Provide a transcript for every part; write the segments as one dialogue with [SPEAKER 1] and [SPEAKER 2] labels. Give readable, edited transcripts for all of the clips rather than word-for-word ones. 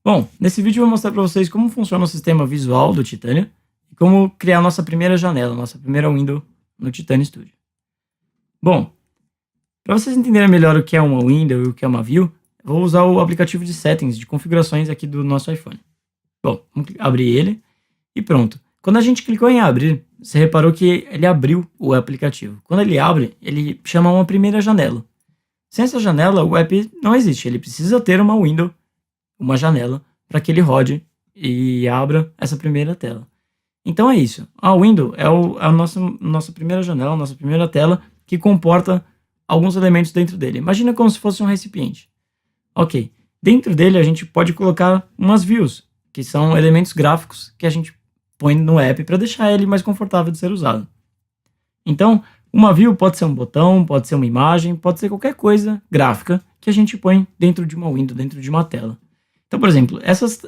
[SPEAKER 1] Bom, nesse vídeo eu vou mostrar para vocês como funciona o sistema visual do Titânio e como criar a nossa primeira janela, nossa primeira window no Titânio Studio. Bom, para vocês entenderem melhor o que é uma window e o que é uma view, eu vou usar o aplicativo de settings, de configurações aqui do nosso iPhone. Bom, vamos abrir ele e pronto. Quando a gente clicou em abrir, você reparou que ele abriu o aplicativo. Quando ele abre, ele chama uma primeira janela. Sem essa janela, o app não existe, ele precisa ter uma window, uma janela, para que ele rode e abra essa primeira tela. Então é isso. A window é a nossa primeira janela, a nossa primeira tela, que comporta alguns elementos dentro dele. Imagina como se fosse um recipiente. Ok. Dentro dele a gente pode colocar umas views, que são elementos gráficos que a gente põe no app para deixar ele mais confortável de ser usado. Então, uma view pode ser um botão, pode ser uma imagem, pode ser qualquer coisa gráfica que a gente põe dentro de uma window, dentro de uma tela. Então, por exemplo,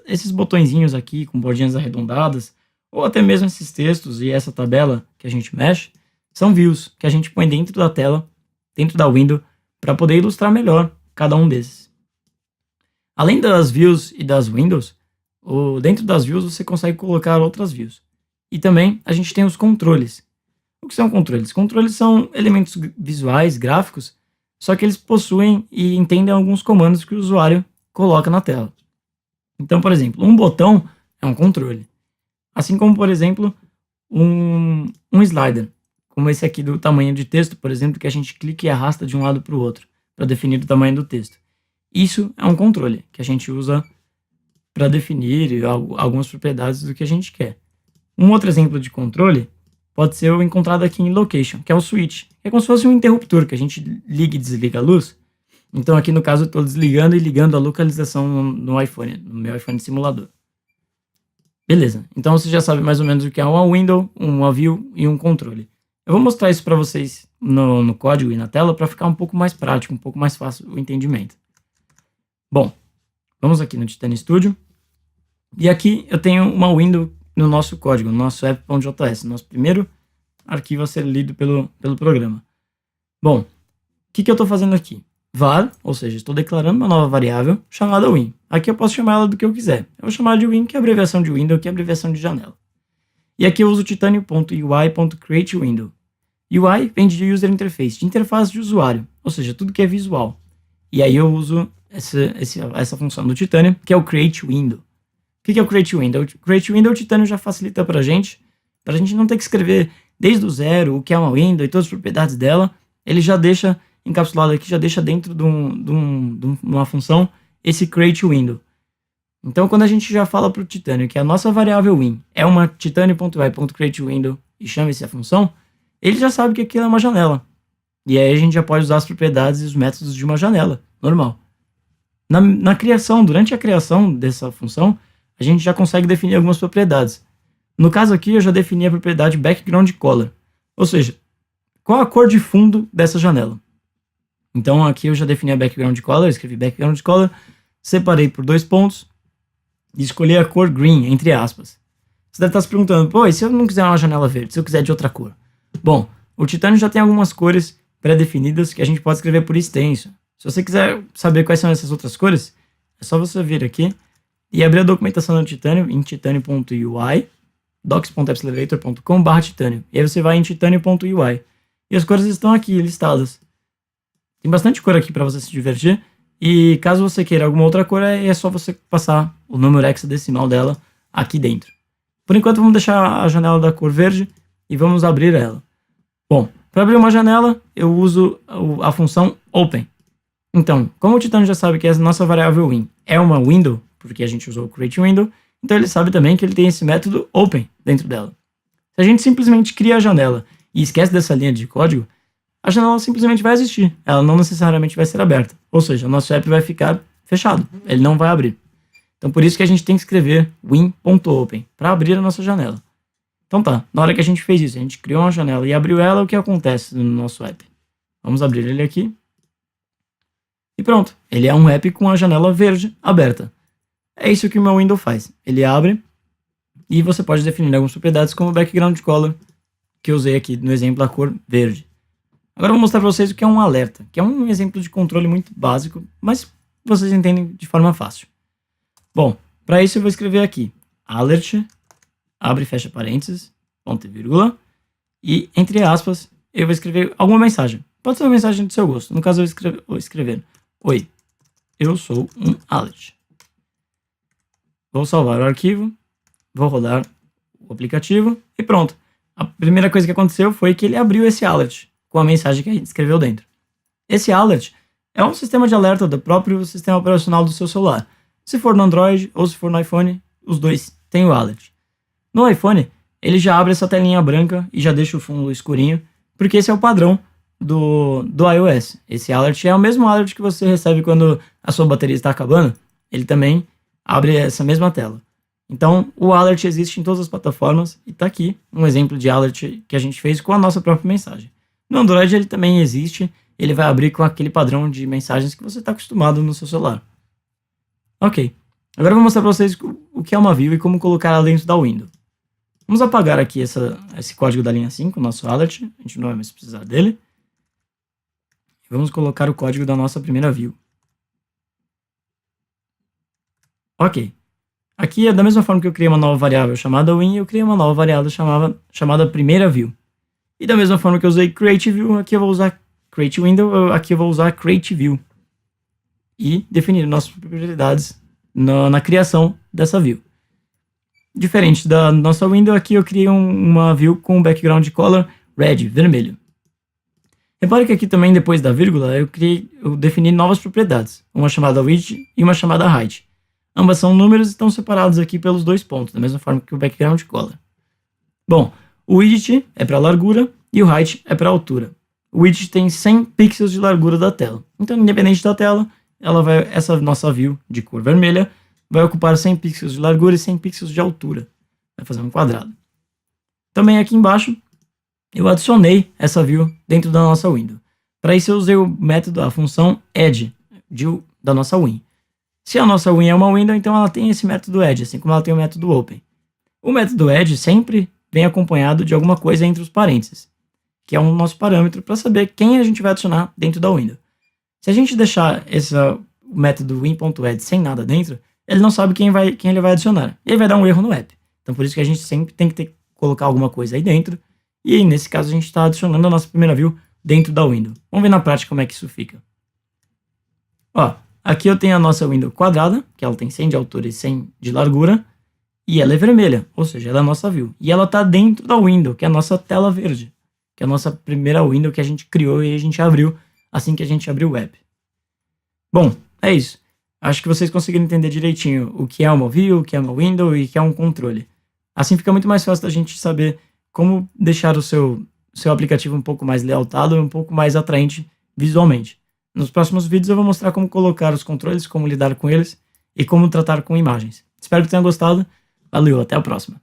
[SPEAKER 1] esses botõezinhos aqui com bordinhas arredondadas, ou até mesmo esses textos e essa tabela que a gente mexe, são views que a gente põe dentro da tela, dentro da window, para poder ilustrar melhor cada um desses. Além das views e das windows, dentro das views você consegue colocar outras views. E também a gente tem os controles. O que são controles? Controles são elementos visuais, gráficos, só que eles possuem e entendem alguns comandos que o usuário coloca na tela. Então, por exemplo, um botão é um controle. Assim como, por exemplo, um slider, como esse aqui do tamanho de texto, por exemplo, que a gente clica e arrasta de um lado para o outro, para definir o tamanho do texto. Isso é um controle, que a gente usa para definir algumas propriedades do que a gente quer. Um outro exemplo de controle pode ser o encontrado aqui em Location, que é o switch. É como se fosse um interruptor, que a gente liga e desliga a luz. Então aqui no caso eu estou desligando e ligando a localização no iPhone, no meu iPhone simulador. Beleza, então você já sabe mais ou menos o que é uma window, uma view e um controle. Eu vou mostrar isso para vocês no código e na tela para ficar um pouco mais prático, um pouco mais fácil o entendimento. Bom, vamos aqui no Titânio Studio. E aqui eu tenho uma window no nosso código, no nosso app.js, nosso primeiro arquivo a ser lido pelo programa. Bom, o que eu estou fazendo aqui? Var, ou seja, estou declarando uma nova variável chamada win. Aqui eu posso chamar ela do que eu quiser. Eu vou chamar de win, que é a abreviação de window, que é a abreviação de janela. E aqui eu uso titânio.ui.createWindow. UI vem de User Interface, de interface de usuário, ou seja, tudo que é visual. E aí eu uso essa função do Titânio, que é o createWindow. O que é o createWindow? O createWindow, o Titânio já facilita para a gente não ter que escrever desde o zero o que é uma window e todas as propriedades dela. Ele já deixa encapsulado aqui, já deixa dentro de uma função esse createWindow. Então, quando a gente já fala para o Titânio que a nossa variável win é uma titânio.ui.createWindow e chama-se a função, ele já sabe que aquilo é uma janela. E aí a gente já pode usar as propriedades e os métodos de uma janela, normal. Na criação, durante a criação dessa função, a gente já consegue definir algumas propriedades. No caso aqui, eu já defini a propriedade background color, ou seja, qual a cor de fundo dessa janela. Então aqui eu já defini a background color, escrevi background color, separei por 2 pontos e escolhi a cor green, entre aspas. Você deve estar se perguntando, pô, e se eu não quiser uma janela verde, se eu quiser de outra cor? Bom, o Titânio já tem algumas cores pré-definidas que a gente pode escrever por extenso. Se você quiser saber quais são essas outras cores, é só você vir aqui e abrir a documentação do Titânio em titânio.ui, docs.appselevator.com/titânio. E aí você vai em titânio.ui. E as cores estão aqui listadas. Tem bastante cor aqui para você se divertir. E caso você queira alguma outra cor, é só você passar o número hexadecimal dela aqui dentro. Por enquanto, vamos deixar a janela da cor verde e vamos abrir ela. Bom, para abrir uma janela, eu uso a função open. Então, como o Titânio já sabe que a nossa variável win é uma window, porque a gente usou o createWindow, então ele sabe também que ele tem esse método open dentro dela. Se a gente simplesmente cria a janela e esquece dessa linha de código, a janela simplesmente vai existir. Ela não necessariamente vai ser aberta. Ou seja, o nosso app vai ficar fechado. Ele não vai abrir. Então, por isso que a gente tem que escrever win.open para abrir a nossa janela. Então tá, na hora que a gente fez isso, a gente criou uma janela e abriu ela, o que acontece no nosso app? Vamos abrir ele aqui. E pronto, ele é um app com a janela verde aberta. É isso que o meu window faz. Ele abre e você pode definir algumas propriedades como background color, que eu usei aqui no exemplo da cor verde. Agora eu vou mostrar para vocês o que é um alerta, que é um exemplo de controle muito básico, mas vocês entendem de forma fácil. Bom, Para isso eu vou escrever aqui alert, abre e fecha parênteses, ponto e vírgula, e entre aspas eu vou escrever alguma mensagem. Pode ser uma mensagem do seu gosto. No caso eu vou escrever oi, eu sou um alert. Vou salvar o arquivo, vou rodar o aplicativo e pronto. A primeira coisa que aconteceu foi que ele abriu esse alert com a mensagem que a gente escreveu dentro. Esse alert é um sistema de alerta do próprio sistema operacional do seu celular. Se for no Android ou se for no iPhone, os dois têm o alert. No iPhone, ele já abre essa telinha branca e já deixa o fundo escurinho, porque esse é o padrão do iOS. Esse alert é o mesmo alert que você recebe quando a sua bateria está acabando. Ele também abre essa mesma tela. Então, o alert existe em todas as plataformas e está aqui um exemplo de alert que a gente fez com a nossa própria mensagem. No Android ele também existe, ele vai abrir com aquele padrão de mensagens que você está acostumado no seu celular. Ok, agora eu vou mostrar para vocês o que é uma view e como colocar ela dentro da window. Vamos apagar aqui esse código da linha 5, o nosso alert, a gente não vai mais precisar dele. Vamos colocar o código da nossa primeira view. Ok. Aqui é da mesma forma que eu criei uma nova variável chamada win, eu criei uma nova variável chamada primeira view. E da mesma forma que eu usei create view, aqui eu vou usar create window, aqui eu vou usar create view. E definir nossas propriedades na criação dessa view. Diferente da nossa window, aqui eu criei uma view com background color red, vermelho. Repare que aqui também, depois da vírgula, eu defini novas propriedades, uma chamada width e uma chamada height. Ambas são números e estão separados aqui pelos dois pontos, da mesma forma que o background color. Bom, o width é para largura e o height é para altura. O width tem 100 pixels de largura da tela. Então, independente da tela, essa nossa view de cor vermelha vai ocupar 100 pixels de largura e 100 pixels de altura. Vai fazer um quadrado. Também aqui embaixo, eu adicionei essa view dentro da nossa window. Para isso eu usei o método, a função add da nossa win. Se a nossa win é uma window, então ela tem esse método add, assim como ela tem o método open. O método add sempre vem acompanhado de alguma coisa entre os parênteses, que é o nosso parâmetro para saber quem a gente vai adicionar dentro da window. Se a gente deixar o método win.add sem nada dentro, ele não sabe quem ele vai adicionar. E ele vai dar um erro no app. Então por isso que a gente sempre tem que colocar alguma coisa aí dentro. E aí, nesse caso a gente está adicionando a nossa primeira view dentro da window. Vamos ver na prática como é que isso fica. Ó, aqui eu tenho a nossa window quadrada, que ela tem 100 de altura e 100 de largura. E ela é vermelha, ou seja, ela é a nossa view. E ela está dentro da window, que é a nossa tela verde. Que é a nossa primeira window que a gente criou e a gente abriu assim que a gente abriu o app. Bom, é isso. Acho que vocês conseguiram entender direitinho o que é uma view, o que é uma window e o que é um controle. Assim fica muito mais fácil da gente saber como deixar o seu aplicativo um pouco mais lealtado e um pouco mais atraente visualmente. Nos próximos vídeos eu vou mostrar como colocar os controles, como lidar com eles e como tratar com imagens. Espero que tenham gostado. Valeu, até a próxima.